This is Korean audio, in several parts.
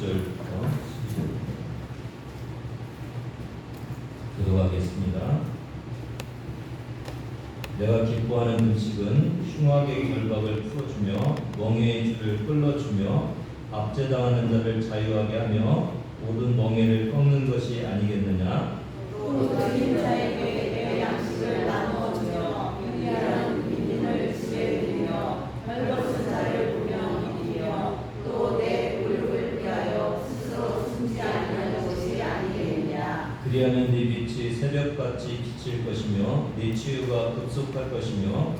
6절부터 들어가겠습니다. 내가 기뻐하는 음식은 흉악의 결박을 풀어주며 멍에의 줄을 끌어주며 압제당하는 자를 자유하게 하며 모든 멍에를 꺾는 것이 아니겠느냐. 또 들린 자에게 내 양식을 나누어주며 유리하는 빈민을 지혜드리며 헐벗은 자를 보며 이기며 또 내 무릎을 위하여 스스로 숨지 아니하는 것이 아니겠느냐. 그리하면 네 빛이 새벽같이 비칠 것이며 네 치유가 급속할 것이며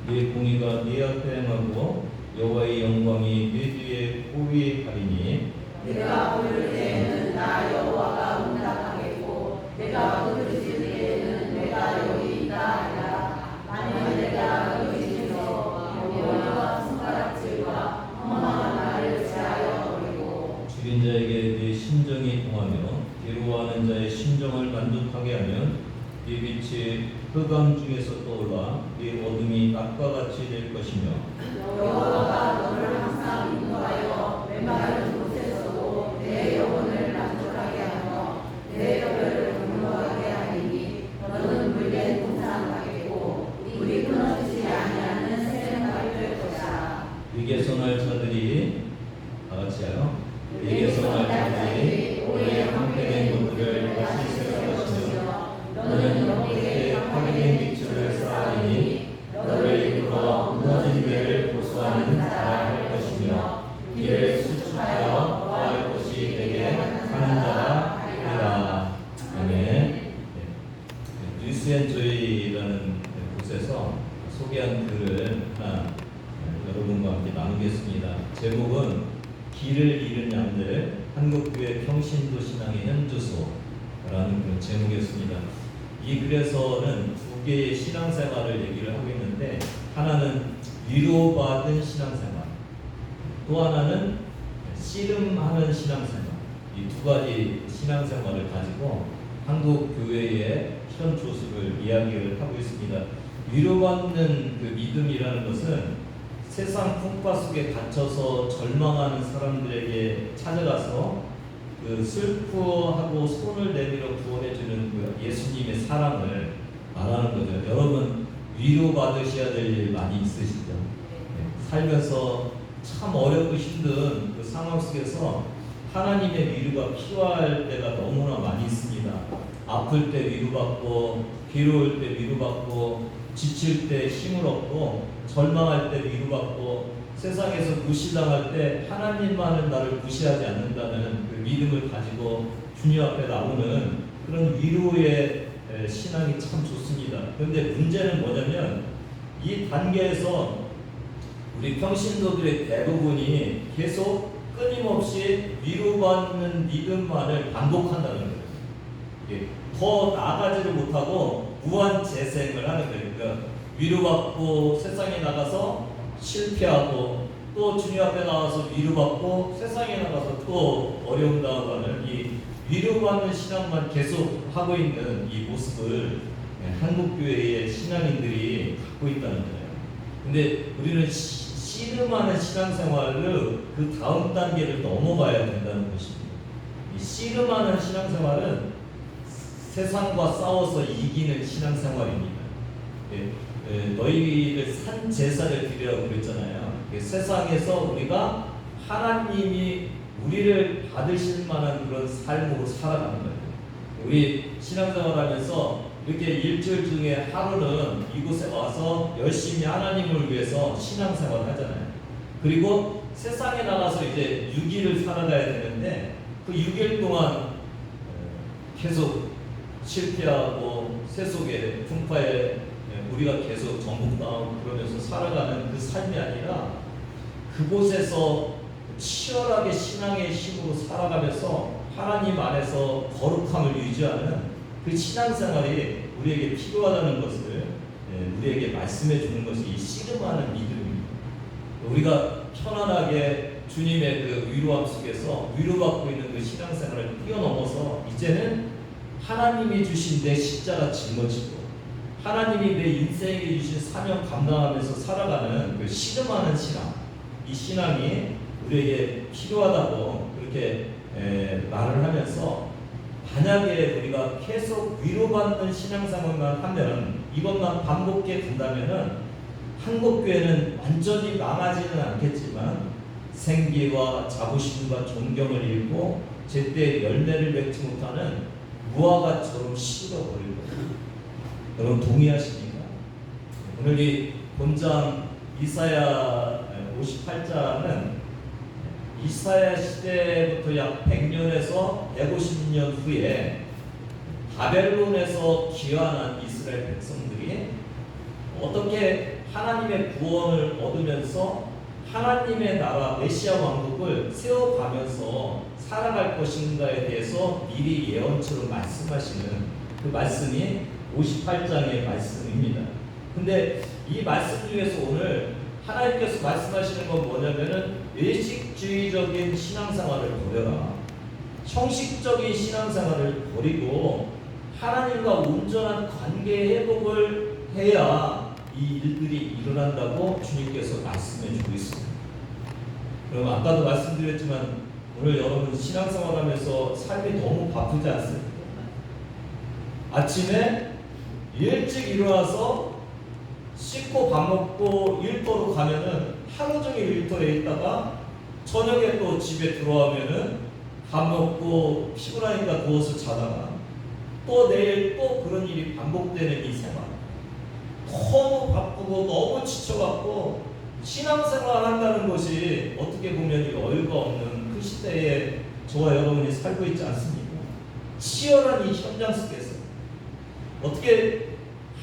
네 공의가 네 앞에 행하고 여호와의 영광이 네 뒤에 호위하리니. 내가 부를 때에는 나 여호와가 응답하겠고 내가 부르실 때에는 내가 여기 있다 하리라. 만일 내가 너희 중에서 여호와와 손가락질과 험한 말을 제하여 버리고 줄인 자에게 네 심정이 통하며 괴로워하는 자의 심정을 만족하게 하면 네 빛이 흑암 중에서 떠올라 네 어둠이 낮과 같이 될 것이며 여호와가 너를 항상 인도하여 메마른 곳에서도 내 영혼을 만족하게 하며 내 뼈를 공로하게 하리니 너는 물된 동산 가겠고 물이 끊어지지 아니하는 새샘바위 될 것이라. 위에서 날 자들이 다 같이요. 위에서 날 자들이 오래 황폐된 것들을 다시 세울 것이며 너는 영혼에게 황폐된 빛을 쌓으리니 너를 이끌어 무너진 데를 보수하는 자라 할 것이며 길을 수축하여 거할 곳이 되게 하는 자라 하리라. 아멘. 뉴스앤조이라는 곳에서 소개한 글을 하나 여러분과 함께 나누겠습니다. 제목은 길을 잃은 양들 한국교회 평신도 신앙의 현주소라는 그런 제목이었습니다. 이 글에서는 두 개의 신앙생활을 얘기를 하고 있는데, 하나는 위로받은 신앙생활, 또 하나는 씨름하는 신앙생활. 이 두 가지 신앙생활을 가지고 한국 교회의 현주소를 이야기를 하고 있습니다. 위로받는 그 믿음이라는 것은 세상 풍파 속에 갇혀서 절망하는 사람들에게 찾아가서 그 슬퍼하고 손을 내밀어 구원해주는 그 예수님의 사랑을 말하는 거죠. 여러분 위로받으셔야 될 일 많이 있으시죠? 살면서 참 어렵고 힘든 그 상황 속에서 하나님의 위로가 필요할 때가 너무나 많이 있습니다. 아플 때 위로받고, 괴로울 때 위로받고, 지칠 때 힘을 얻고, 절망할 때 위로받고, 세상에서 무시당할 때 하나님만은 나를 무시하지 않는다는 그 믿음을 가지고 주님 앞에 나오는 그런 위로의 신앙이 참 좋습니다. 그런데 문제는 뭐냐면 이 단계에서 우리 평신도들의 대부분이 계속 끊임없이 위로받는 믿음만을 반복한다는 거예요. 더 나아가지를 못하고 무한 재생을 하는 거예요. 그러니까 위로받고 세상에 나가서 실패하고 또 주님 앞에 나와서 위로받고 세상에 나가서 또 어려움 당하는 이 위로받는 신앙만 계속 하고 있는 이 모습을 한국교회의 신앙인들이 갖고 있다는 거예요. 근데 우리는 씨름하는 신앙생활을 그 다음 단계를 넘어가야 된다는 것입니다. 이 씨름하는 신앙생활은 세상과 싸워서 이기는 신앙생활입니다. 너희를 산 제사를 드리라고 그랬잖아요. 세상에서 우리가 하나님이 우리를 받으실 만한 그런 삶으로 살아가는 거예요. 우리 신앙생활하면서 이렇게 일주일 중에 하루는 이곳에 와서 열심히 하나님을 위해서 신앙생활 하잖아요. 그리고 세상에 나가서 이제 6일을 살아가야 되는데 그 6일 동안 계속 실패하고 세속의 풍파에 우리가 계속 정복당하고 그러면서 살아가는 그 삶이 아니라 그곳에서 치열하게 신앙의 힘으로 살아가면서 하나님 안에서 거룩함을 유지하는 그 신앙생활이 우리에게 필요하다는 것을 우리에게 말씀해 주는 것이 이 씨름하는 믿음입니다. 우리가 편안하게 주님의 그 위로함 속에서 위로받고 있는 그 신앙생활을 뛰어넘어서 이제는 하나님이 주신 내 십자가 짊어지고 하나님이 내 인생에 주신 사명 감당하면서 살아가는 그 씨름하는 신앙, 이 신앙이 우리에게 필요하다고 그렇게 말을 하면서 만약에 우리가 계속 위로받는 신앙생활만 하면 이것만 반복해 간다면은 한국교회는 완전히 망하지는 않겠지만 생기와 자부심과 존경을 잃고 제때 열매를 맺지 못하는 무화과처럼 식어버릴 거예요. 여러분 동의하십니까? 오늘 이 본장 이사야 58장은 이사야 시대부터 약 100년에서 150년 후에 바벨론에서 귀환한 이스라엘 백성들이 어떻게 하나님의 구원을 얻으면서 하나님의 나라 메시아 왕국을 세워가면서 살아갈 것인가에 대해서 미리 예언처럼 말씀하시는 그 말씀이 58장의 말씀입니다. 근데 이 말씀 중에서 오늘 하나님께서 말씀하시는 건 뭐냐면은 외식주의적인 신앙생활을 버려라. 형식적인 신앙생활을 버리고 하나님과 온전한 관계 회복을 해야 이 일들이 일어난다고 주님께서 말씀해 주고 있습니다. 그럼 아까도 말씀드렸지만 오늘 여러분 신앙생활하면서 삶이 너무 바쁘지 않습니까? 아침에 일찍 일어나서 씻고 밥 먹고 일터로 가면은 하루 종일 일터에 있다가 저녁에 또 집에 들어오면은 밥 먹고 피곤하니까 누워서 자다가 또 내일 또 그런 일이 반복되는 이 생활. 너무 바쁘고 너무 지쳐갖고 신앙생활 한다는 것이 어떻게 보면 이 어이가 없는 그 시대에 저와 여러분이 살고 있지 않습니까? 치열한 이 현장 속에서 어떻게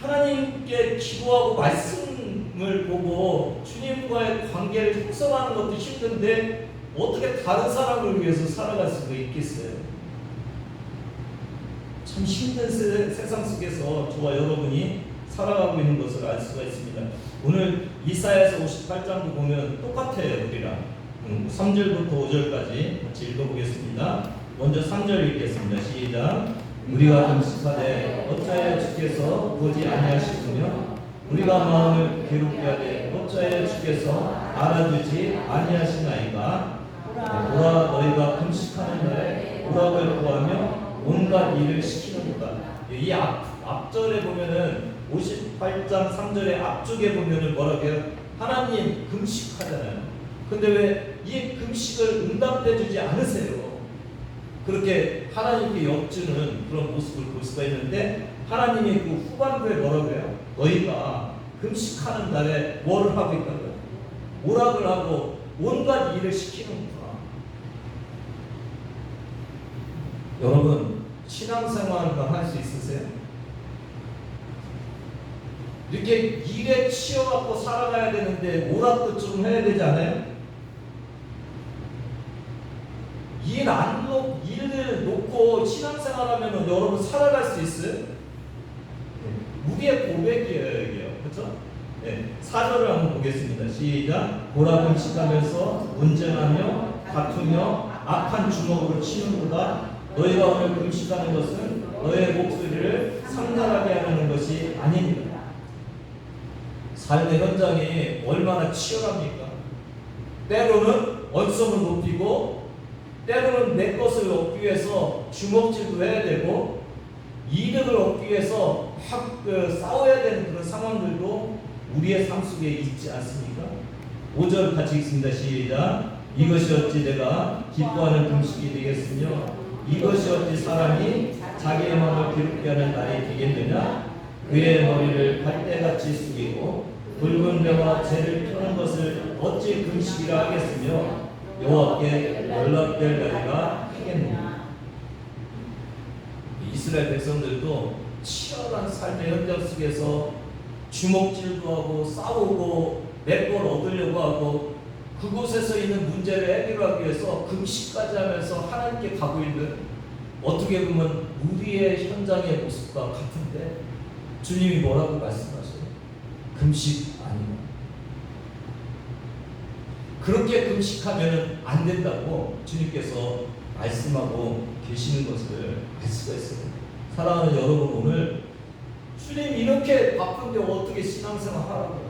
하나님께 기도하고 말씀을 보고 주님과의 관계를 형성하는 것도 힘든데 어떻게 다른 사람을 위해서 살아갈 수가 있겠어요? 참 힘든 세상 속에서 저와 여러분이 살아가고 있는 것을 알 수가 있습니다. 오늘 이사야서 58장도 보면 똑같아요. 우리랑 3절부터 5절까지 같이 읽어보겠습니다. 먼저 3절 읽겠습니다. 시작. 우리가 금식하되 어찌하여 주께서 보지 아니하시으며 우리가 마음을 괴롭게 하되 어찌하여 주께서 알아주지 아니하시나이까. 보라 너희가 금식하는 날에 오락을 구하며 온갖 일을 시키는구나. 이 앞절에 보면은 58장 3절의 앞쪽에 보면은 뭐라고 해요? 하나님 금식하잖아요. 근데 왜 이 금식을 응답해 주지 않으세요? 그렇게 하나님께 엿주는 그런 모습을 볼 수가 있는데 하나님이 그 후반부에 뭐라고 해요? 너희가 금식하는 날에 뭐를 하고 있다고요? 오락을 하고 온갖 일을 시키는구나. 여러분 신앙생활을 할 수 있으세요? 이렇게 일에 치여갖고 살아가야 되는데 오락도 좀 해야 되지 않아요? 일을 놓고 신앙생활하면 여러분 살아갈 수 있어요? 우리의 고백이에요, 여기요. 그렇죠? 네, 4절을 한번 보겠습니다. 시작. 보라 금식하면서 운전하며 다투며 악한 주먹으로 치는구나. 너희가 오늘 금식하는 것은 너의 목소리를 상달하게 하는 것이 아닙니다. 삶의 현장이 얼마나 치열합니까? 때로는 언성을 높이고 때로는 내 것을 얻기 위해서 주먹질도 해야 되고 이득을 얻기 위해서 막 싸워야 되는 그런 상황들도 우리의 삶 속에 있지 않습니까? 5절 같이 읽습니다. 시작. 이것이 어찌 내가 기뻐하는 금식이 되겠으며 이것이 어찌 사람이 자기의 마음을 괴롭게 하는 날이 되겠느냐. 그의 머리를 갈대같이 숙이고 붉은 배와 재를 펴는 것을 어찌 금식이라 하겠으며 여호와께 연락될 날이라 하겠느냐. 이스라엘 백성들도 치열한 삶의 현장 속에서 주먹질도 하고 싸우고 내 걸 얻으려고 하고 그곳에서 있는 문제를 해결하기 위해서 금식까지 하면서 하나님께 가고 있는 어떻게 보면 우리의 현장의 모습과 같은데 주님이 뭐라고 말씀하셔요? 금식 아니고 그렇게 금식하면 안 된다고 주님께서 말씀하고 계시는 것을 알 수가 있어요. 사랑하는 여러분, 오늘 주님 이렇게 바쁜데 어떻게 신앙생활 하라고요?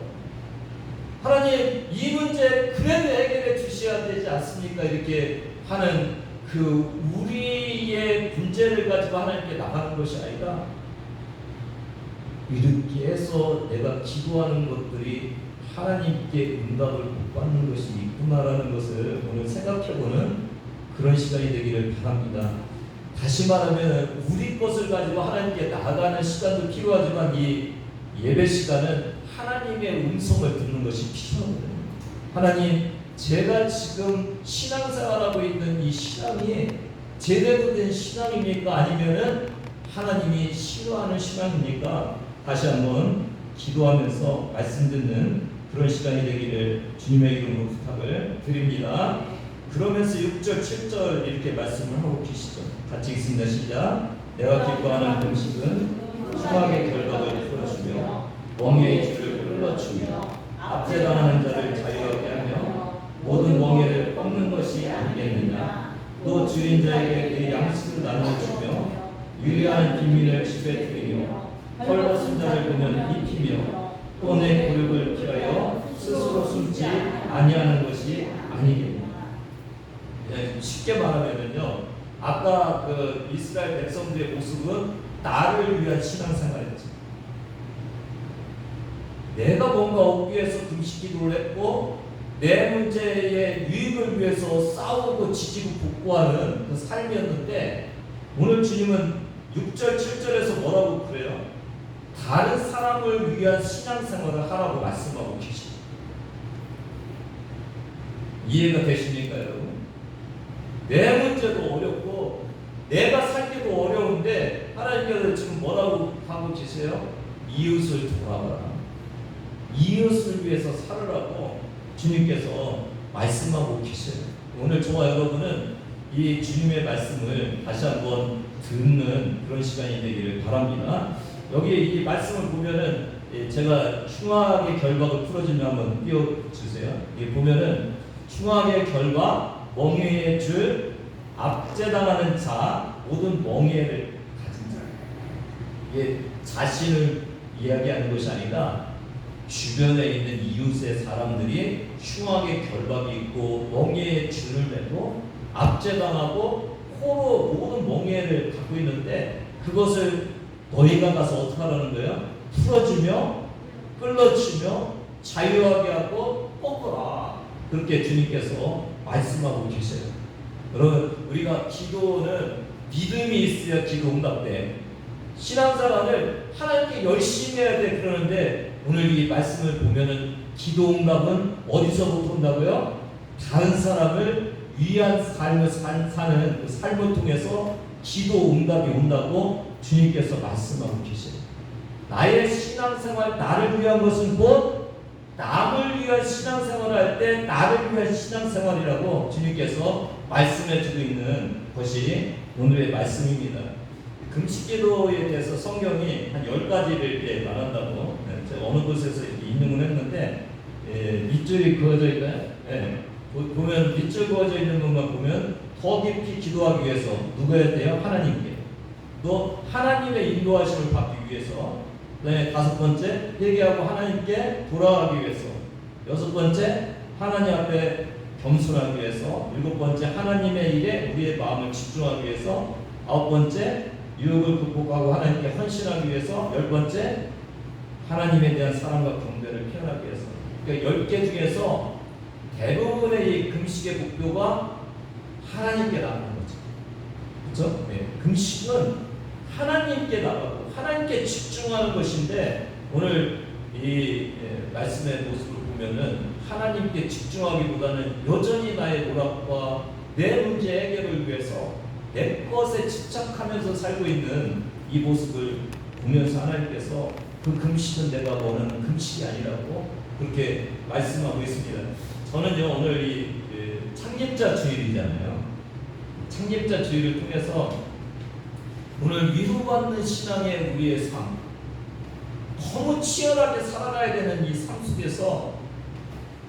하나님 이 문제 그래도 해결해 주셔야 되지 않습니까? 이렇게 하는 그 우리의 문제를 가지고 하나님께 나가는 것이 아니라 이렇게 해서 내가 기도하는 것들이 하나님께 응답을 못 받는 것이 있구나라는 것을 오늘 생각해보는 그런 시간이 되기를 바랍니다. 다시 말하면 우리 것을 가지고 하나님께 나아가는 시간도 필요하지만 이 예배 시간은 하나님의 음성을 듣는 것이 필요하거든요. 하나님, 제가 지금 신앙생활하고 있는 이 신앙이 제대로 된 신앙입니까? 아니면은 하나님이 싫어하는 신앙입니까? 다시 한번 기도하면서 말씀 듣는 그런 시간이 되기를 주님의 이름으로 부탁을 드립니다. 그러면서 6절, 7절 이렇게 말씀을 하고 계시죠. 같이 읽습니다. 시작. 내가 기뻐하는 음식은 추악의 결박을 풀어주며 멍에의 줄을 끌어주며 압제당하는 자를 자유하게 하며 모든 멍에를 꺾는 것이 아니겠느냐. 또 주인 자에게 그 양식을 나눠주며 유리한 빈민을 집에 들이며 헐벗은 자를 보면 입히며 또 내 굴욕을 피하여 스스로 숨지 아니하는 것이 아니겠느냐. 쉽게 말하면요, 아까 그 이스라엘 백성들의 모습은 나를 위한 신앙생활이었죠. 내가 뭔가 얻기 위해서 금식기도를 했고 내 문제의 유익을 위해서 싸우고 지지고 복구하는 그 삶이었는데 오늘 주님은 6절 7절에서 뭐라고 그래요? 다른 사람을 위한 신앙생활을 하라고 말씀하고 계십니다. 이해가 되십니까 여러분? 내 문제도 어렵고 내가 살기도 어려운데 하나님께서 지금 뭐라고 하고 계세요? 이웃을 돌아봐라. 이웃을 위해서 살으라고 주님께서 말씀하고 계세요. 오늘 저와 여러분은 이 주님의 말씀을 다시 한번 듣는 그런 시간이 되기를 바랍니다. 여기 이 말씀을 보면은 제가 흉악의 결박을 풀어주면 한번 띄워주세요. 여기 보면은 흉악의 결박, 멍에의 줄, 압제당하는 자, 모든 멍에를 가진 자. 이게 자신을 이야기하는 것이 아니라 주변에 있는 이웃의 사람들이 흉악의 결박이 있고 멍에의 줄을 매고 압제당하고 코로 모든 멍에를 갖고 있는데 그것을 너희가 가서 어떻게 하라는 거예요? 풀어주며 끌어주며 자유하게 하고 꺾어라. 그렇게 주님께서 말씀하고 계세요. 여러분, 우리가 기도는 믿음이 있어야 기도 응답돼. 신앙생활을 하나님께 열심히 해야 돼. 그러는데 오늘 이 말씀을 보면은 기도 응답은 어디서부터 온다고요? 다른 사람을 위한 삶을 사는 그 삶을 통해서 기도 응답이 온다고 주님께서 말씀하고 계세요. 나의 신앙생활, 나를 위한 것은 곧 남을 위한 신앙생활을 할 때 나를 위한 신앙생활이라고 주님께서 말씀해 주고 있는 것이 오늘의 말씀입니다. 금식기도에 대해서 성경이 한 10가지를 이렇게 말한다고 제가 어느 곳에서 이렇게 인용을 했는데 밑줄이 그어져 있나요? 보면 밑줄 그어져 있는 것만 보면 더 깊이 기도하기 위해서 누구에 대해요? 하나님께. 또 하나님의 인도하심을 받기 위해서. 네, 5번째 회개하고 하나님께 돌아가기 위해서. 6번째 하나님 앞에 겸손하기 위해서. 7번째 하나님의 일에 우리의 마음을 집중하기 위해서. 9번째 유혹을 극복하고 하나님께 헌신하기 위해서. 10번째 하나님에 대한 사랑과 경배를 표현하기 위해서. 그러니까 10개 중에서 대부분의 이 금식의 목표가 하나님께 나가는 거죠. 그렇죠? 네. 금식은 하나님께 나가고 하나님께 집중하는 것인데 오늘 이 말씀의 모습을 보면은 하나님께 집중하기보다는 여전히 나의 노력과 내 문제 해결을 위해서 내 것에 집착하면서 살고 있는 이 모습을 보면서 하나님께서 그 금식은 내가 원하는 금식이 아니라고 그렇게 말씀하고 있습니다. 저는요 오늘 이 창립자 주일이잖아요. 창립자 주일을 통해서 오늘 위로받는 신앙의 우리의 삶, 너무 치열하게 살아가야 되는 이 삶 속에서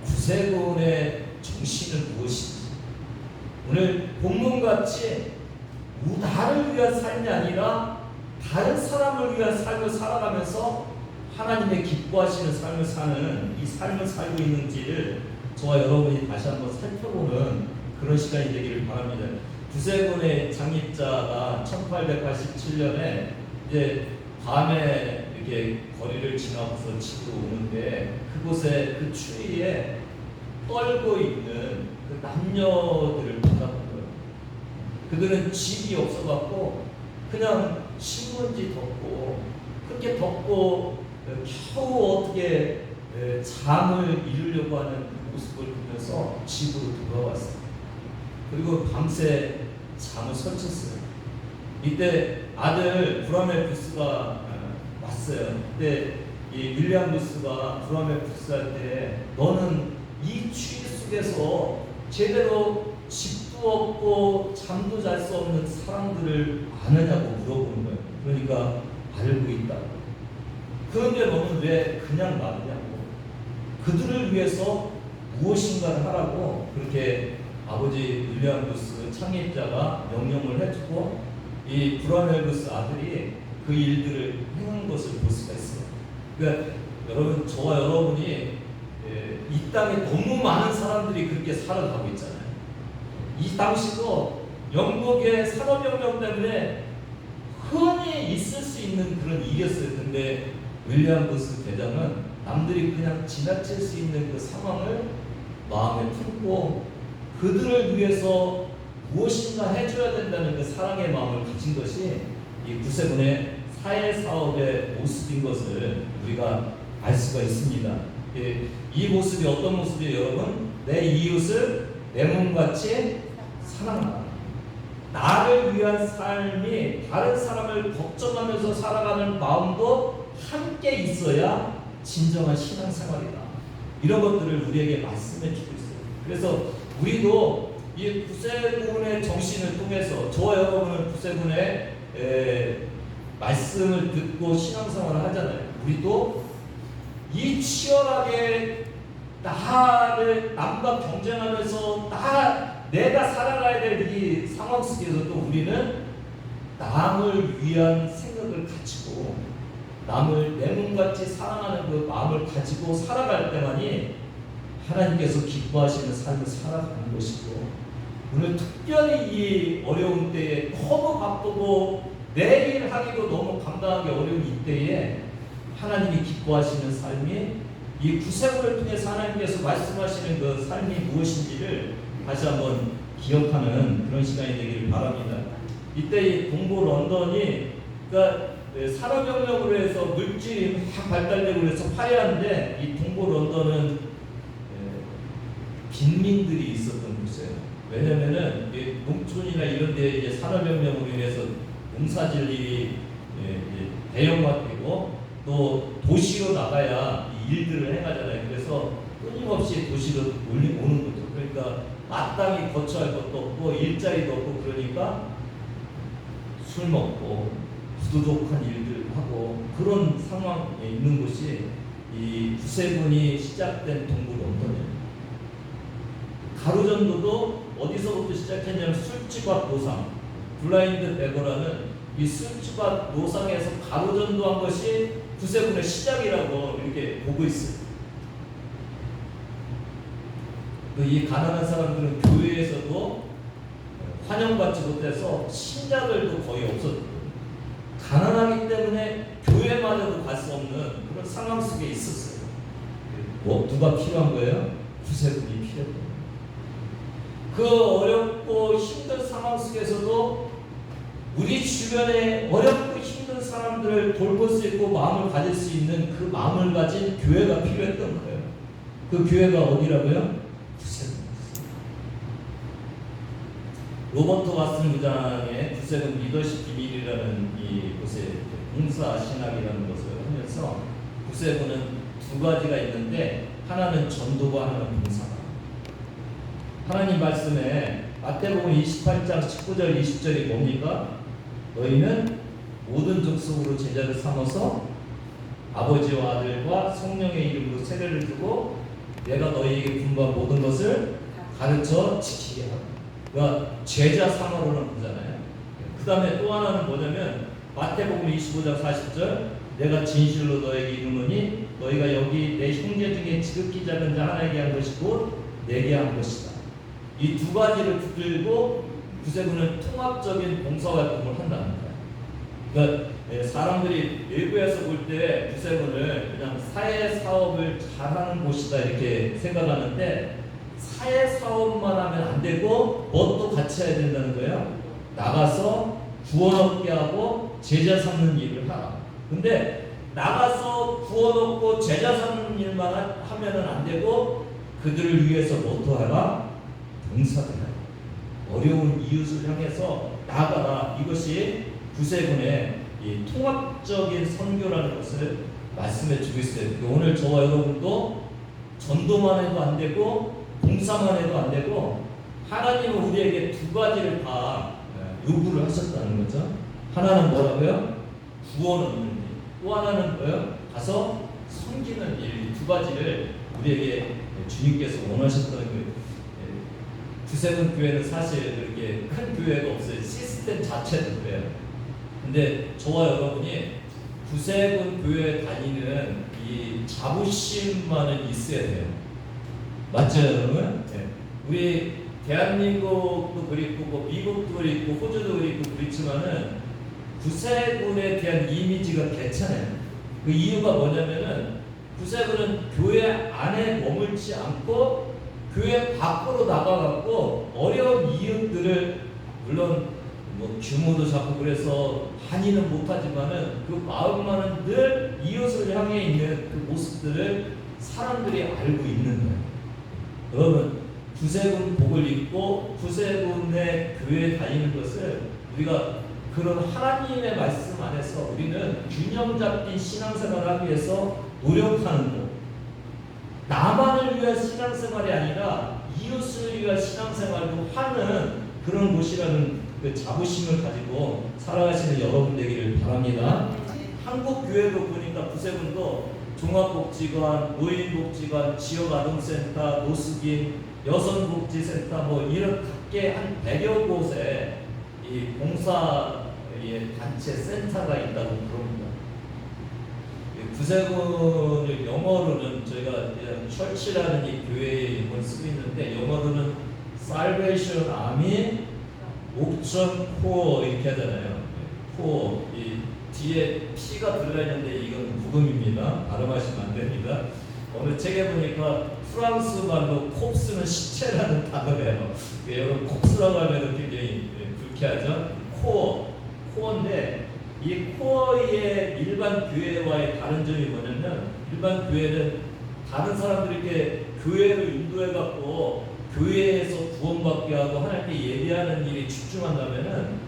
구세군의 정신은 무엇인지 오늘 본문같이 나를 위한 삶이 아니라 다른 사람을 위한 삶을 살아가면서 하나님의 기뻐하시는 삶을 사는 이 삶을 살고 있는지를 저와 여러분이 다시 한번 살펴보는 그런 시간이 되기를 바랍니다. 구세군의 창립자가 1887년에 이제 밤에 이렇게 거리를 지나고서 집으로 오는데 그곳에 그 추위에 떨고 있는 그 남녀들을 바라본 거예요. 그들은 집이 없어갖고 그냥 신문지 덮고 그렇게 덮고 겨우 어떻게 잠을 이루려고 하는 그 모습을 보면서 집으로 돌아왔어요. 그리고 밤새 잠을 설쳤어요. 이때 아들 브라멜 부스가 왔어요. 그때 이 윌리엄 부스가 브라멜 부스 할 때 너는 이 추위 속에서 제대로 집도 없고 잠도 잘 수 없는 사람들을 아느냐고 물어보는 거예요. 그러니까 알고 있다고. 그런데 너는 왜 그냥 놔두냐고. 그들을 위해서 무엇인가를 하라고 그렇게 아버지 윌리엄 부스 창립자가 명령을 해주고 이 브라멜 부스 아들이 그 일들을 행한 것을 볼 수가 있어요. 그러니까 여러분, 저와 여러분이 이 땅에 너무 많은 사람들이 그렇게 살아가고 있잖아요. 이 당시도 영국의 산업혁명 때문에 흔히 있을 수 있는 그런 일이었어요. 근데 윌리엄 부스 대장은 남들이 그냥 지나칠 수 있는 그 상황을 마음에 품고 그들을 위해서 무엇인가 해줘야 된다는 그 사랑의 마음을 가진 것이 이 구세군의 사회사업의 모습인 것을 우리가 알 수가 있습니다. 이 모습이 어떤 모습이에요, 여러분? 내 이웃을 내 몸같이 사랑하라. 나를 위한 삶이 다른 사람을 걱정하면서 살아가는 마음도 함께 있어야 진정한 신앙생활이다. 이런 것들을 우리에게 말씀해 주고 있어요. 그래서 우리도 이 구세군의 정신을 통해서 저와 여러분은 구세군의 말씀을 듣고 신앙생활을 하잖아요. 우리도 이 치열하게 나를 남과 경쟁하면서 내가 살아가야 될 이 상황 속에서도 우리는 남을 위한 생각을 가지고 남을 내 몸같이 사랑하는 그 마음을 가지고 살아갈 때만이 하나님께서 기뻐하시는 삶을 살아가는 것이고, 오늘 특별히 이 어려운 때에 너무 바쁘고 내일 하기도 너무 감당하기 어려운 이때에 하나님이 기뻐하시는 삶이 이 구세군을 통해서 하나님께서 말씀하시는 그 삶이 무엇인지를 다시 한번 기억하는 그런 시간이 되기를 바랍니다. 이때 이 동부 런던이 그러니까 산업혁명으로 해서 물질이 막 발달되고 해서 화려한데 이 동부 런던은 빈민들이 있었던 곳이에요. 왜냐면은 농촌이나 이런 데 이제 산업혁명으로 인해서 농사질이 대형화되고 또 도시로 나가야 이 일들을 해가잖아요. 그래서 끊임없이 도시로 오는 거죠. 그러니까 마땅히 거처할 것도 없고 일자리도 없고, 그러니까 술 먹고 부도덕한 일들을 하고 그런 상황에 있는 곳이 이 구세군이 시작된 동부 런던이에요. 가로전도도 어디서부터 시작했냐면 술집앞 노상, 블라인드 베거라는 이 술집앞 노상에서 가로전도한 것이 구세군의 시작이라고 이렇게 보고 있어요. 이 가난한 사람들은 교회에서도 환영받지 못해서 신자들도 거의 없었고, 가난하기 때문에 교회만해도 갈 수 없는 그런 상황 속에 있었어요. 누가 필요한 거예요? 구세군이 필요한 거예요. 그 어렵고 힘든 상황 속에서도 우리 주변에 어렵고 힘든 사람들을 돌볼 수 있고 마음을 가질 수 있는 그 마음을 가진 교회가 필요했던 거예요. 그 교회가 어디라고요? 구세군이었어요. 로버트 왓슨 부장의 구세군 리더십 비밀이라는 이 곳에 봉사 신학이라는 것을 하면서 구세군은 두 가지가 있는데, 하나는 전도가, 하나는 봉사가. 하나님 말씀에 마태복음 28장 19절 20절이 뭡니까? 너희는 모든 족속으로 제자를 삼아서 아버지와 아들과 성령의 이름으로 세례를 주고 내가 너희에게 분부한 모든 것을 가르쳐 지키게 하라. 그러니까 제자 삼아로는 보잖아요. 그 다음에 또 하나는 뭐냐면 마태복음 25장 40절 내가 진실로 너에게 이르노니 너희가 여기 내 형제 중에 지극히 작은 자 하나에게 한 것이고 내게 한 것이다. 이 두 가지를 붙들고 구세군은 통합적인 봉사활동을 한다는 거예요. 그러니까 사람들이 외부에서 볼 때 구세군을 그냥 사회사업을 잘하는 곳이다 이렇게 생각하는데 사회사업만 하면 안 되고 뭣도 같이 해야 된다는 거예요. 나가서 구원 얻게 하고 제자 삼는 일을 하라. 근데 나가서 구원 얻고 제자 삼는 일만 하면은 안 되고 그들을 위해서 뭐도 하라? 봉사를 해라. 어려운 이웃을 향해서 나아가라. 이것이 구세군의 이 통합적인 선교라는 것을 말씀해 주고 있어요. 오늘 저와 여러분도 전도만 해도 안 되고 봉사만 해도 안 되고 하나님은 우리에게 두 가지를 다 요구를 하셨다는 거죠. 하나는 뭐라고요? 구원 얻는 일. 또 하나는 뭐예요? 가서 섬기는 일. 이 두 가지를 우리에게 주님께서 원하셨다는 거예요. 구세군 교회는 사실 그렇게 큰 교회가 없어요. 시스템 자체도 그래요. 근데 저와 여러분이 구세군 교회 다니는 이 자부심만은 있어야 돼요. 맞죠, 여러분? 네. 우리 대한민국도 그립고 뭐 미국도 그립고 호주도 그립고 그렇지만은 구세군에 대한 이미지가 괜찮아요. 그 이유가 뭐냐면은 구세군은 교회 안에 머물지 않고 교회 밖으로 나가갖고 어려운 이웃들을 물론 뭐 규모도 작고 그래서 많이는 못하지만은 그 마음만은 늘 이웃을 향해 있는 그 모습들을 사람들이 알고 있는 거예요. 여러분 구세군 복을 입고 구세군의 교회에 다니는 것을 우리가 그런 하나님의 말씀 안에서 우리는 균형 잡힌 신앙생활을 하기 위해서 노력하는 것. 나만을 위한 신앙생활이 아니라 이웃을 위한 신앙생활도 하는 그런 곳이라는 그 자부심을 가지고 살아가시는 여러분 되기를 바랍니다. 한국 교회도 보니까 구세군도 종합복지관, 노인복지관, 지역아동센터, 노숙인, 여성복지센터 뭐 이런 각계 한 100여 곳에 이 봉사의 단체 센터가 있다고 그럽니다. 구세군을 영어로는 저희가 철치라는 이 교회의 이름을 쓰고 있는데 영어로는 Salvation Army 옥천 코어 이렇게 하잖아요. 코어 이 뒤에 P가 들어가 있는데 이건 묵음입니다. 발음하시면 안 됩니다. 어느 책에 보니까 프랑스 말로 콥스는 시체라는 단어예요. 여러분 콥스라고 하면 굉장히 불쾌하죠. 코어인데 이 코어의 일반 교회와의 다른 점이 뭐냐면 일반 교회는 다른 사람들에게 교회를 인도해갖고 교회에서 구원받게 하고 하나님께 예배하는 일에 집중한다면은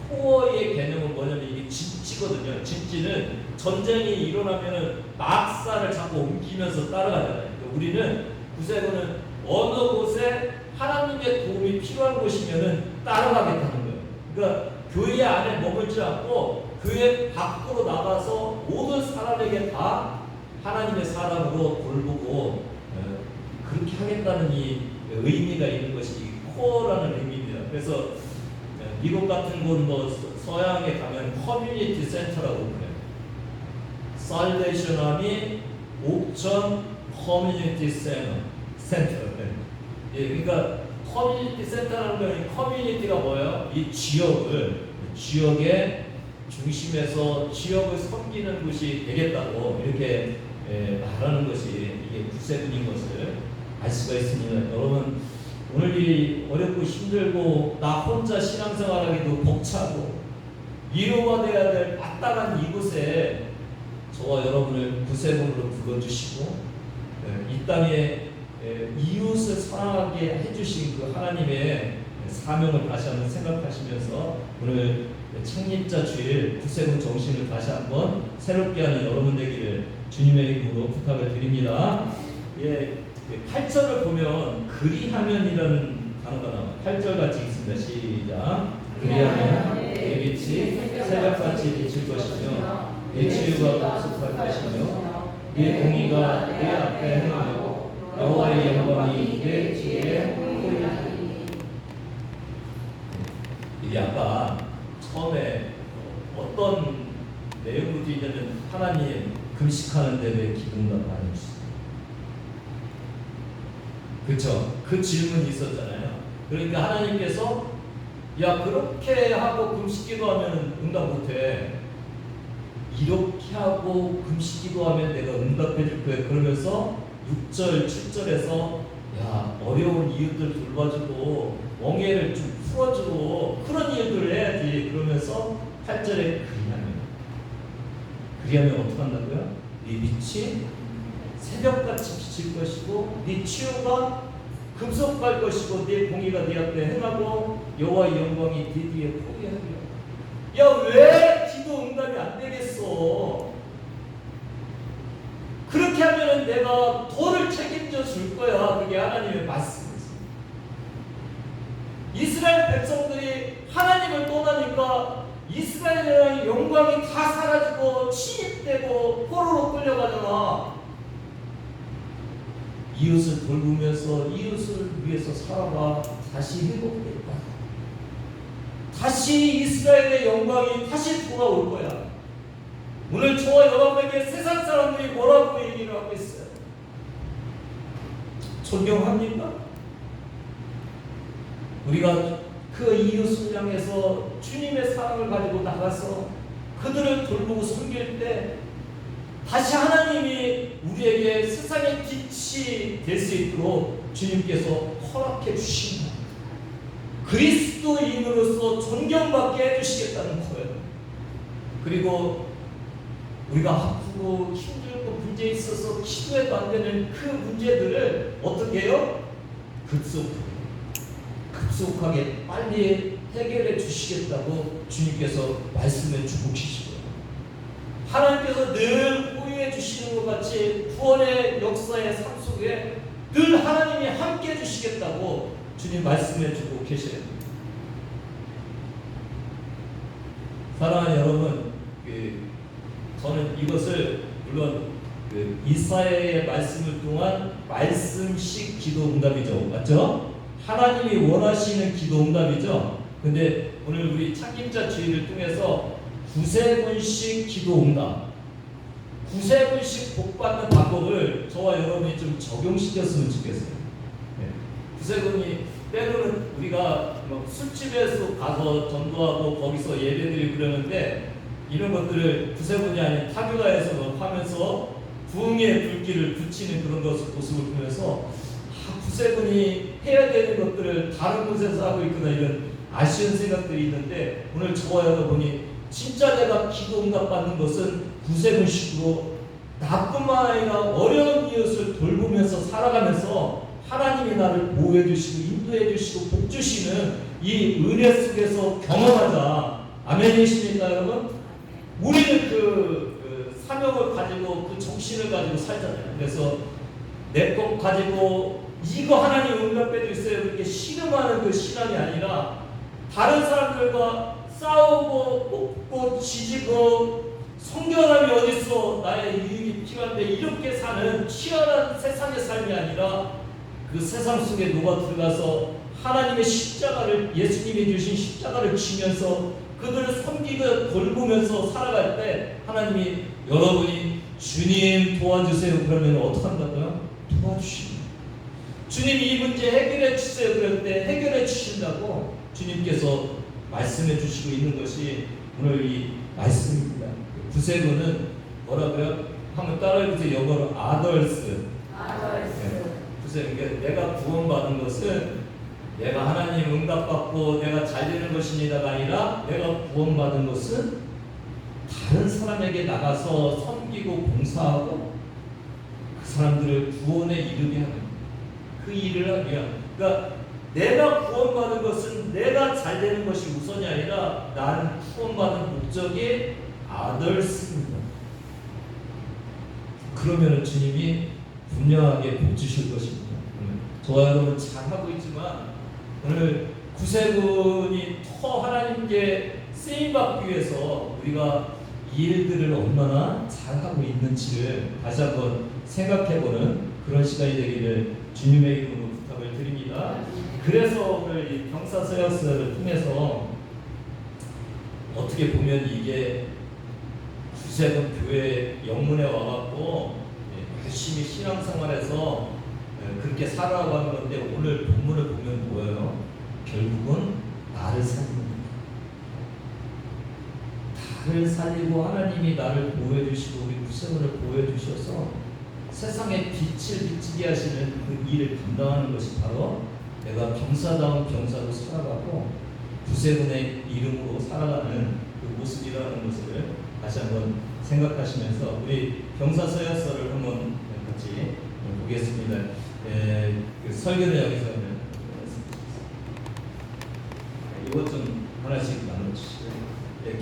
코어의 개념은 뭐냐면 이게 진지거든요. 진지는 전쟁이 일어나면은 막사를 자꾸 옮기면서 따라가잖아요. 그러니까 우리는 구세군은 어느 곳에 하나님의 도움이 필요한 곳이면은 따라가겠다는 거예요. 그러니까 교회 안에 머물지 않고 교회 밖으로 나가서 모든 사람에게 다 하나님의 사람으로 돌보고 그렇게 하겠다는 이 의미가 있는 것이 코어라는 의미입니다. 그래서 미국 같은 곳 뭐 서양에 가면 커뮤니티 센터라고 그래요. 살베이션 아미 옥천 커뮤니티 센터. 예, 그러니까 커뮤니티 센터라는 건 커뮤니티가 뭐예요? 이 지역의 중심에서 지역을 섬기는 곳이 되겠다고 이렇게 말하는 것이 이게 구세군인 것을 알 수가 있습니다. 여러분 오늘 이 어렵고 힘들고 나 혼자 신앙생활하기도 벅차고 위로가 돼야 될 마땅한 이곳에 저와 여러분을 구세군으로 불러주시고 이 땅에 이웃을 사랑하게 해주신 그 하나님의 사명을 다시 한번 생각하시면서 오늘 창립자 주일 구세군 정신을 다시 한번 새롭게 하는 여러분 되기를 주님의 이름으로 부탁을 드립니다. 예, 8절을 보면 그리하면이라는 단어가 나와요. 8절 같이 읽습니다. 시작. 그리하면 내 빛이 새벽같이 비칠 것이며 내 치유가 복습할 것이며 내 공의가 내 앞에 행하고 여호와의 영광이 내 뒤에 보이리니. 이게 아까 처음에 어떤 내용부터 있냐면 하나님 금식하는데 왜 기름과 많이 주시죠? 그렇죠? 그 질문이 있었잖아요. 그러니까 하나님께서 야, 그렇게 하고 금식기도 하면 응답 못해. 이렇게 하고 금식기도 하면 내가 응답해 줄 거야. 그러면서 6절, 7절에서 야, 어려운 이웃들 돌봐주고 멍해를 좀 풀어주고 그런 일들을 해야지. 그러면서 8절에 그리하면 어떻게 한다고요? 네 빛이 새벽같이 비칠 것이고 네 치유가 급속할 것이고 네 공의가 네 앞에 행하고 여호와의 영광이 네 뒤에 포기하리라. 야, 왜 기도 응답이 안 되겠어? 그렇게 하면 내가 도를 책임져 줄 거야. 그게 하나님의 말씀이지. 이스라엘 백성들이 하나님을 떠나니까 이스라엘의 영광이 다 사라지고 침입되고 포로로 끌려가잖아. 이웃을 돌보면서 이웃을 위해서 살아가 다시 회복될 거야. 다시 이스라엘의 영광이 다시 돌아올 거야. 오늘 저와 여러분에게 세상 사람들이 뭐라고 얘기를 하고 있어요? 존경합니까? 우리가 그 이웃을 향해서 주님의 사랑을 가지고 나가서 그들을 돌보고 섬길 때 다시 하나님이 우리에게 세상의 빛이 될 수 있도록 주님께서 허락해 주신다. 그리스도인으로서 존경받게 해주시겠다는 거예요. 그리고 우리가 아프고 힘들고 문제 있어서 기도해도 안 되는 그 문제들을 어떻게 해요? 급속하게 빨리 해결해 주시겠다고 주님께서 말씀해 주고 계시고요. 하나님께서 늘 호의해 주시는 것 같이 구원의 역사의 삶 속에 늘 하나님이 함께 해 주시겠다고 주님 말씀해 주고 계셔요. 사랑하는 여러분, 저는 이것을 물론 이사야의 말씀을 통한 말씀식 기도 응답이죠. 맞죠? 하나님이 원하시는 기도 응답이죠. 근데 오늘 우리 창김자 주의를 통해서 구세군식 기도 응답, 구세군식 복받는 방법을 저와 여러분이 좀 적용시켰으면 좋겠어요. 구세군이 때로는 우리가 술집에서 가서 전도하고 거기서 예배드리고 그러는데 이런 것들을 구세군이 아닌 타교가에서 하면서 부흥의 불길을 붙이는 그런 모습을 보면서 구세군이 해야 되는 것들을 다른 곳에서 하고 있구나 이런 아쉬운 생각들이 있는데 오늘 저와 여러분이 진짜 내가 기도 응답 받는 것은 구세군식으로 나뿐만 아니라 어려운 이웃을 돌보면서 살아가면서 하나님이 나를 보호해 주시고 인도해 주시고 복 주시는 이 은혜 속에서 경험하자. 아멘이십니까 여러분? 우리는 그 사명을 가지고 그 정신을 가지고 살잖아요. 그래서 내 것 가지고 이거 하나님 응답해 주세요 그렇게 씨름하는 그 신앙이 아니라 다른 사람들과 싸우고 뽑고 지지고 성결함이 어딨어 나의 유익이 필요한데 이렇게 사는 치열한 세상의 삶이 아니라 그 세상 속에 녹아 들어가서 하나님의 십자가를 예수님이 주신 십자가를 지면서 그들을 섬기고 돌보면서 살아갈 때 하나님이 여러분이 주님 도와주세요 그러면 어떻게 한다고요? 도와주십니다. 주님 이 문제 해결해 주세요 그럴 때 해결해 주신다고 주님께서 말씀해 주시고 있는 것이 오늘 이 말씀입니다. 구세군은 뭐라고요? 한번 따라해보세요. 영어로 others. 구세군, 내가 구원받은 것은 내가 하나님 응답받고 내가 잘 되는 것입니다가 아니라 내가 구원받은 것은 다른 사람에게 나가서 섬기고 봉사하고 그 사람들을 구원에 이르게 하는 그 일을 하기 위한. 그러니까 내가 구원받은 것은 내가 잘 되는 것이 우선이 아니라 나는 구원받은 목적이 others입니다. 그러면 주님이 분명하게 복 주실 것입니다. 저와 여러분 잘하고 있지만 오늘 구세군이 더 하나님께 쓰임받기 위해서 우리가 이 일들을 얼마나 잘하고 있는지를 다시 한번 생각해보는 그런 시간이 되기를 주님의 이름으로 부탁을 드립니다. 그래서 오늘 이 병사서역서를 통해서 어떻게 보면 이게 구세군 교회 영문에 와갖고 열심히 신앙생활에서 그렇게 살아가고 하는 건데 오늘 본문을 보면 뭐예요? 결국은 나를 살리는 나를 살리고 하나님이 나를 보호해주시고 우리 구세군을 보호해주셔서 세상에 빛을 비치게 하시는 그 일을 감당하는 것이 바로 내가 병사다운 병사로 살아가고 구세군의 이름으로 살아가는 그 모습이라는 것을 다시 한번 생각하시면서 우리 병사서약서를 한번 같이 보겠습니다. 그 설교는 여기서 이것 좀 하나씩 나눠주시고요.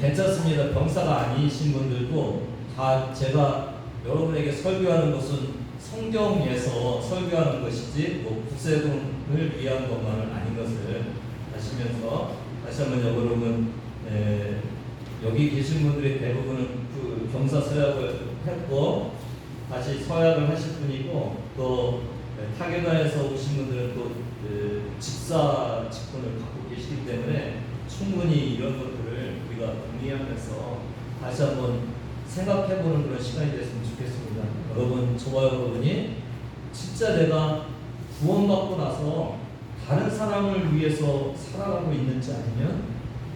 괜찮습니다. 병사가 아니신 분들도 다 제가 여러분에게 설교하는 것은 성경에서 설교하는 것이지 뭐 구세군을 위한 것만은 아닌 것을 아시면서 다시 한번 여러분 여기 계신 분들의 대부분은 그 병사 서약을 했고 다시 서약을 하실 분이고 또 타격단에서 오신 분들은 또 집사 직분을 갖고 계시기 때문에 충분히 이런 것들을 우리가 동의하면서 다시 한번 생각해보는 그런 시간이 됐으면 좋겠습니다. 여러분, 저와 여러분이 진짜 내가 구원받고 나서 다른 사람을 위해서 살아가고 있는지 아니면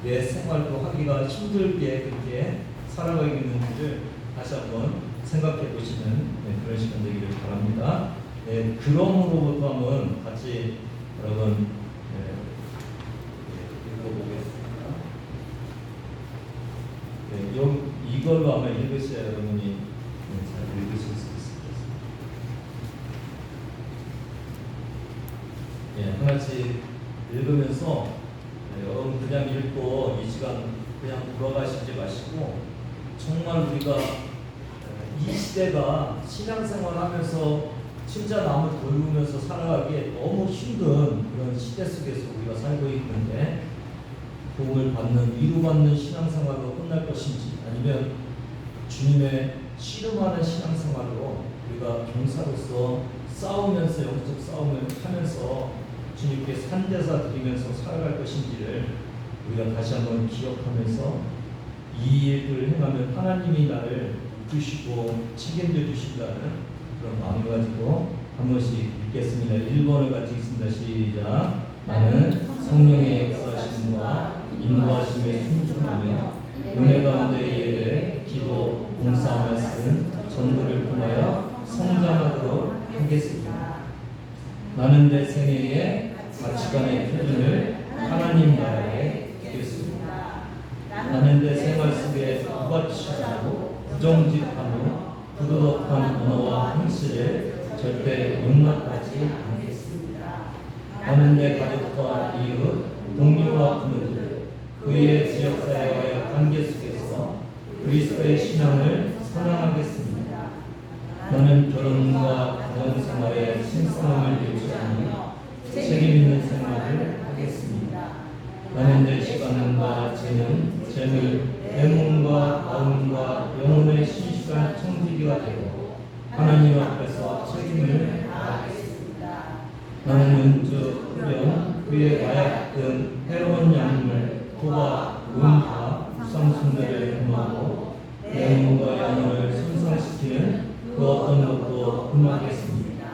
내 생활도 하기가 힘들게 그렇게 살아가고 있는지를 다시 한번 생각해 보시는 그런 시간 되기를 바랍니다. 그럼으로부터 한번 같이 여러분 읽어보겠습니다. 이걸로 아마 읽으셔야 여러분이 잘 읽으실 수 있을 것입니다. 하나씩 읽으면서 여러분 그냥 읽고 이 시간 그냥 돌아가시지 마시고 정말 우리가 이 시대가 신앙생활하면서 진짜 남을 돌보면서 살아가기에 너무 힘든 그런 시대 속에서 우리가 살고 있는데 도움을 받는 위로받는 신앙생활로 끝날 것인지 아니면 주님의 씨름하는 신앙생활로 우리가 병사로서 싸우면서 영적 싸움을 하면서 주님께 산대사 드리면서 살아갈 것인지를 우리가 다시 한번 기억하면서 이 일을 행하면 하나님이 나를 이끄시고 책임져 주신다는 그런 마음을 가지고 한 번씩 읽겠습니다. 1번을 같이 읽습니다. 시작. 나는 성령의 역사하심과 인도하심에 순종하며 은혜 가운데 예배, 기도, 봉사하며 쓰는 전도를 통하여 성장하도록 하겠습니다. 나는 내 생애의 가치관의 표준을 하나님 나라에 두겠습니다. 나는 내 생활 속에 부가치하고 부정직하며 부도덕한 언어와 행실을 절대 용납하지 않겠습니다. 나는 내 가족과 이웃, 동료와 부모들, 그의 지역사회와의 관계 속에서 그리스도의 신앙을 선언하겠습니다. 나는 결혼과 가정생활의 신성함을 유지하며 책임있는 생활을 하겠습니다. 나는 내 시간과 재능, 재물, 애몸과 마음과 영혼의 신실한 청지기가 되고 하나님 앞에서 책임을 다하겠습니다. 나는 은주, 흡연, 그의 마약 등 해로운 약물, 도박, 음파, 우상숭배를 금하고 내 몸과 영혼을 손상시키는 그 어떤 것도 금하겠습니다.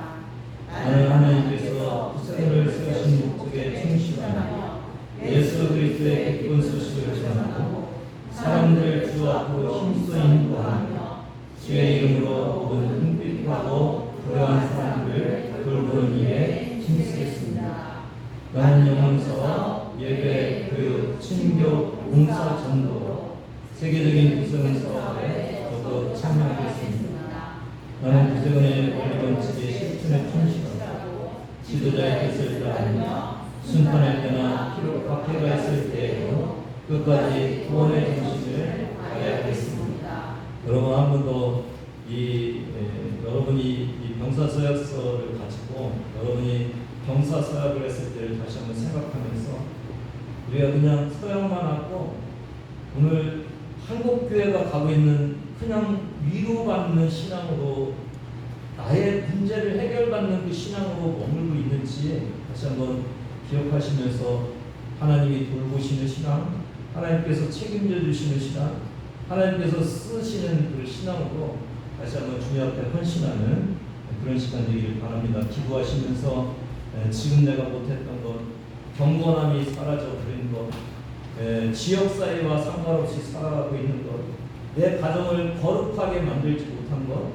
나는 하나님께서 구세군을 세우신 목적에 충실하며 예수 그리스도의 기쁜 소식을 전하고 사람들 주 앞으로 힘써 인도하며 주의 이름으로 모든 흥빛하고 불행한 사람들을 돌보는 일에 힘쓰겠습니다. 나는 영혼서, 예배, 교육, 친교, 봉사, 전도, 세계적인 구세군 사업에 더욱 참여하겠습니다. 나는 구세군의 원리 원칙에 실천에 충실하고 지도자의 뜻을 따르며 순탄할 때나 박해가 있을 때에도 끝까지 구원의 정신을 다해야겠습니다. 여러분 한 번 더 여러분이 이 병사서약서를 가지고 여러분이 병사서약을 했을 때를 다시 한번 생각하면서 우리가 그냥 서약만 하고 오늘 한국교회가 가고 있는 그냥 위로받는 신앙으로 나의 문제를 해결받는 그 신앙으로 머물고 있는지 다시 한번 기억하시면서 하나님이 돌보시는 신앙, 하나님께서 책임져 주시는 신앙, 하나님께서 쓰시는 그 신앙으로 다시 한번 주님 앞에 헌신하는 그런 시간 되기를 바랍니다. 기도하시면서 지금 내가 못했던 것, 경건함이 사라져 버린 있는 것, 지역사회와 상관없이 살아가고 있는 것, 내 가정을 거룩하게 만들지 못한 것,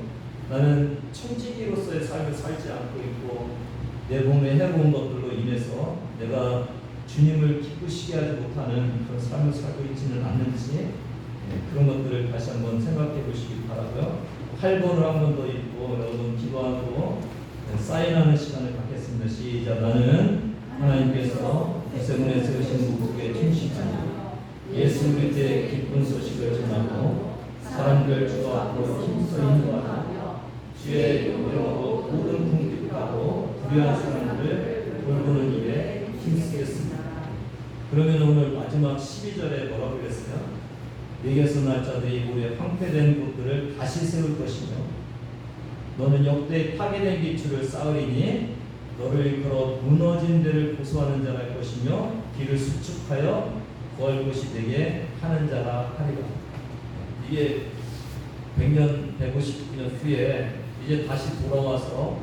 나는 청지기로서의 삶을 살지 않고 있고 내 몸에 해로운 것들로 인해서 내가 주님을 기쁘시게 하지 못하는 그런 삶을 살고 있지는 않는지 그런 것들을 다시 한번 생각해 보시기 바라고요. 8번을 한 번 더 읽고 여러분 기도하고 사인하는 시간을 갖겠습니다. 시작. 나는 하나님께서 구세군에 세우신 목적에 충실하며 예수 그리스도의 기쁜 소식을 전하고 사람들 주 앞으로 힘써 인도하며 주의 영광으로 모든 궁핍하고 불의한 사람들을 돌보는 일에 힘쓰겠습니다. 그러면 오늘 마지막 12절에 뭐라고 그랬어요? 내게서 날 자들이 우리의 황폐된 곳들을 다시 세울 것이며 너는 역대의 파괴된 기초를 쌓으리니 너를 일컬어 무너진 데를 고소하는 자가 할 것이며 길을 수축하여 구할 곳이 되게 하는 자가 하리라. 이게 100년, 150년 후에 이제 다시 돌아와서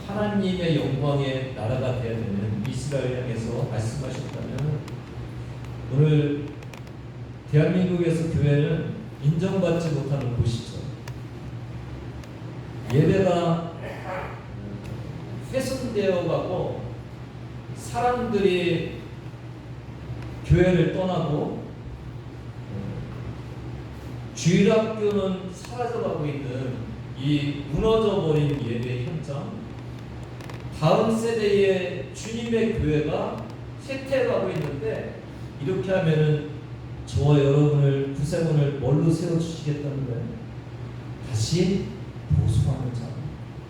하나님의 영광의 나라가 되어야 되는 이스라엘 향해서 말씀하셨다면 오늘 대한민국에서 교회는 인정받지 못하는 곳이죠. 예배가 훼손되어 가고 사람들이 교회를 떠나고 주일학교는 사라져가고 있는 이 무너져버린 예배 현장, 다음 세대의 주님의 교회가 쇠퇴해가고 있는데 이렇게 하면은 저와 여러분을 구세군을 뭘로 세워주시겠다는 거예요? 다시 보수하는 자,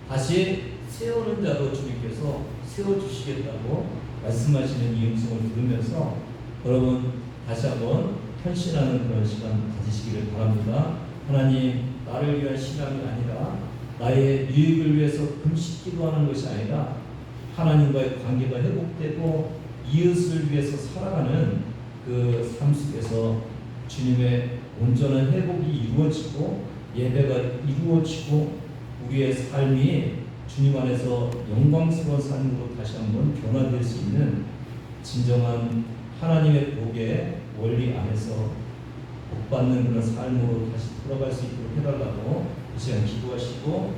다시 세우는 자로 주님께서 세워주시겠다고 말씀하시는 이 음성을 들으면서 여러분 다시 한번 헌신하는 그런 시간 가지시기를 바랍니다. 하나님, 나를 위한 신앙이 아니라 나의 유익을 위해서 금식 기도하는 것이 아니라 하나님과의 관계가 회복되고 이웃을 위해서 살아가는 그 삶 속에서 주님의 온전한 회복이 이루어지고 예배가 이루어지고 우리의 삶이 주님 안에서 영광스러운 삶으로 다시 한번 변화될 수 있는 진정한 하나님의 복의 원리 안에서 복받는 그런 삶으로 다시 돌아갈 수 있도록 해달라고 이 시간 기도하시고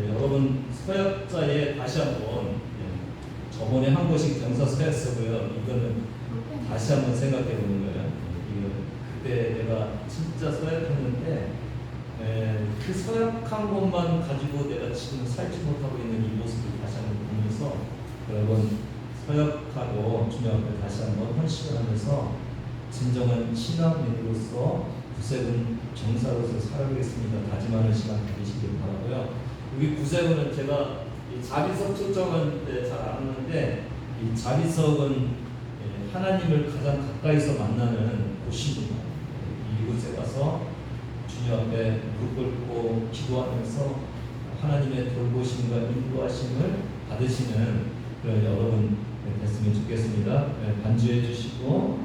여러분 서약자에 다시 한번 저번에 한 것이 경사서였어고요. 이거는 다시 한번 생각해 보는 거예요. 그때 내가 진짜 서약했는데 그 서약한 것만 가지고 내가 지금 살지 못하고 있는 이 모습을 다시 한번 보면서 여러분 서약하고 주님 앞에 다시 한번 헌신을 하면서 진정한 신앙인으로서 구세군 정사로서 살아가겠습니다. 다짐하는 시간 가지시길 바라고요. 우리 구세군은 제가 이 자비석 초청은 잘 안 하는데 이 자비석은 하나님을 가장 가까이서 만나는 곳입니다. 이곳에 가서 주님 앞에 무릎 꿇고 기도하면서 하나님의 돌보심과 인도하심을 받으시는 그런 여러분 됐으면 좋겠습니다. 반주해 주시고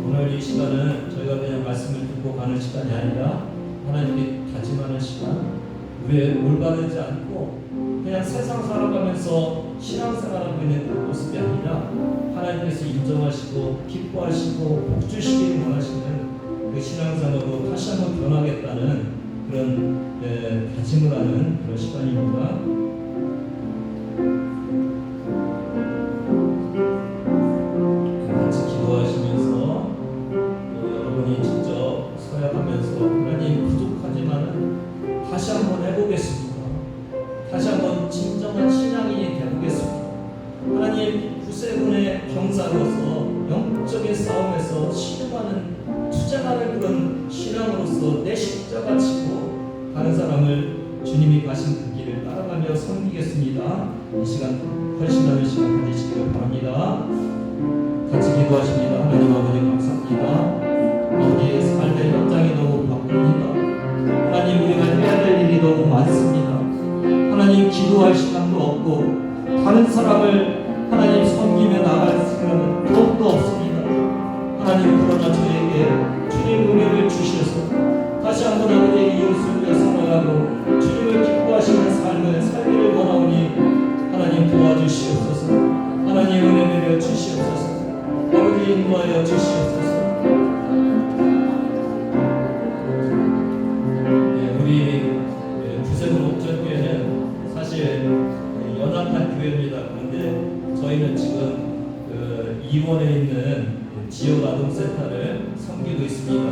오늘 이 시간은 저희가 그냥 말씀을 듣고 가는 시간이 아니라 하나님께 다짐하는 시간, 우리의 올바르지 않고 그냥 세상 살아가면서 신앙생활하고 있는 그 모습이 아니라 하나님께서 인정하시고 기뻐하시고 복주시기를 원하시는 그 신앙생활로 다시 한번 변하겠다는 그런 다짐을 하는 그런 시간입니다. 같이 기도하시면서 여러분이 직접 서약하면서 하나님 부족하지만은 다시 한번 해보겠습니다. 다시 한번 진정한 신앙인이 되보겠습니다. 하나님, 구세군의 병사로서 영적인 싸움에서 신음하는 투쟁하는 그런 신앙으로서 내 십자가 지고 다른 사람을 주님이 가신 그 길을 따라가며 섬기겠습니다. 이 시간 헌신하는 시간 가지시기를 바랍니다. 같이 기도하십니다. 하나님 아버지 감사합니다. 아버지의 삶의 현장이 너무 바쁩니다. 하나님, 우리가 해야 될 일이 너무 많습니다. 하나님, 기도할 시간도 없고 다른 사람을 하나님 섬기며 나갈 시간은 더욱더 없습니다. 하나님, 그러나 저에게 주님 은혜를 주셔서 다시 한번 아버지의 이웃을 위해 살아가고 주님을 기뻐하시는 삶을 살기를 원하오니 하나님 도와주시옵소서. 하나님 은혜 내려 주시옵소서. 일본에 있는 지역 아동센터를 섬기고 있습니다.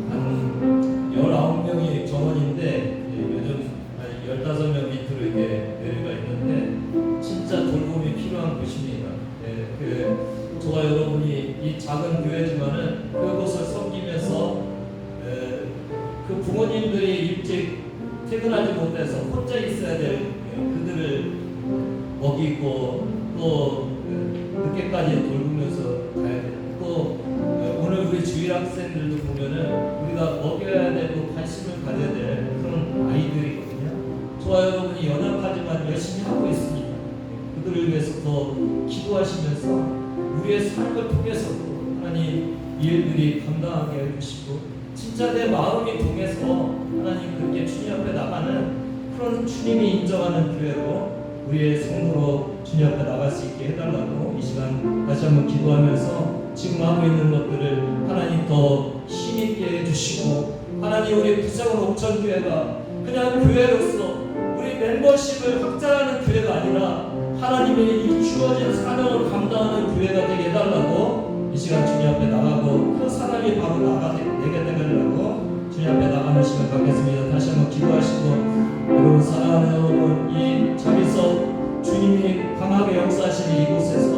한 19명이 정원인데 요즘 한 15명 밑으로 이렇게 내려가 있는데 진짜 돌봄이 필요한 곳입니다. 저와 여러분이 이 작은 교회지만은 그곳을 섬기면서 그 부모님들이 일찍 퇴근하지 못해서 혼자 있어야 될 그들을 먹이고 또 늦게까지 돌보면서 가야 돼요. 또 오늘 우리 주일 학생들도 보면은 우리가 먹여야 되고 관심을 가져야 될 그런 아이들이거든요. 저와 여러분이 연약하지만 열심히 하고 있습니다. 그들을 위해서 더 기도하시면서 우리의 삶을 통해서도 하나님 이 일들이 감당하게 해주시고 진짜 내 마음이 통해서 하나님 그렇게 주님 앞에 나가는 그런 주님이 인정하는 교회로 우리의 성도로 주님 앞에 나갈 수 있게 해달라고 이 시간 다시 한번 기도하면서 지금 하고 있는 것들을 하나님 더 힘있게 해주시고 하나님 우리 부평 옥천교회가 그냥 교회로서 우리 멤버십을 확장하는 교회가 아니라 하나님의 이 주어진 사명을 감당하는 교회가 되게 해달라고 이 시간 주님 앞에 나가고 그 사람이 바로 내게 되려고 주님 앞에 나가는 시간 갖겠습니다. 다시 한번 기도하시고 여러분 사랑하는 여러분 이 자비서 주님이 강하게 역사하시는 이곳에서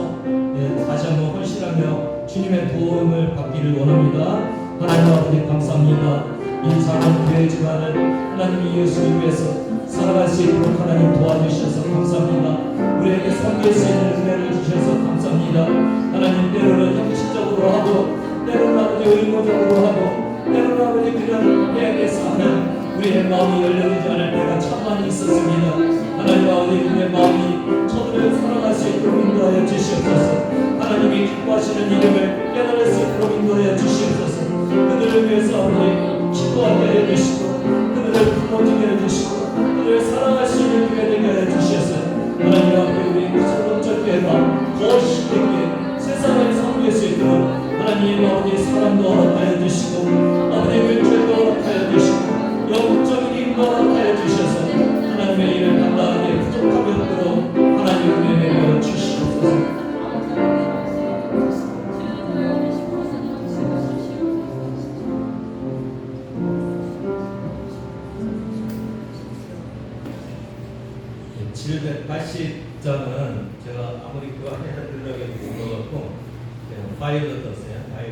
다시 한번 헌신하며 주님의 도움을 받기를 원합니다. 하나님 아버지 감사합니다. 이 작은 교회지만은 하나님이 이웃을 위해서 살아갈 수 있도록 하나님 도와주셔서 감사합니다. 우리에게 섬길 수 있는 은혜를 주셔서 감사합니다. 하나님 때로는 형식적으로 하고 때로는 아버지 의무적으로 하고 때로는 아버지 그냥 깨어서 하는 우리의 마음이 열려지지 않을 때가 참 많이 있었습니다. 하나님 아버지 우리의 마음이 저들을 사랑할 수 있도록 인도하여 주시옵소서. 하나님이 기뻐하시는 이름을 깨달을 수 있도록 인도하여 주시옵소서. 그들을 위해서 아버지 기도하게 해주시고 그들을 부모지게 해주시고 그들을 사랑할 수 있는 교회 되게 해주시옵소서. 하나님 앞에 우리 구성원적교회가 더 힘있게 세상을 섬길 수 있도록 하나님 아버지 사랑도 허락하여 주시고 아버지 wil줄도 허락하여 주시고 영적인 힘도 허락하여 주셔서 하나님의 일을 감당하기에 부족함이 없도록 하나님 은혜 내려 주시옵소서. 네, 780장은 제가 아무리 그거 해야 되려고 해도 못 넣어갖고 파일로 떴어요. 파일.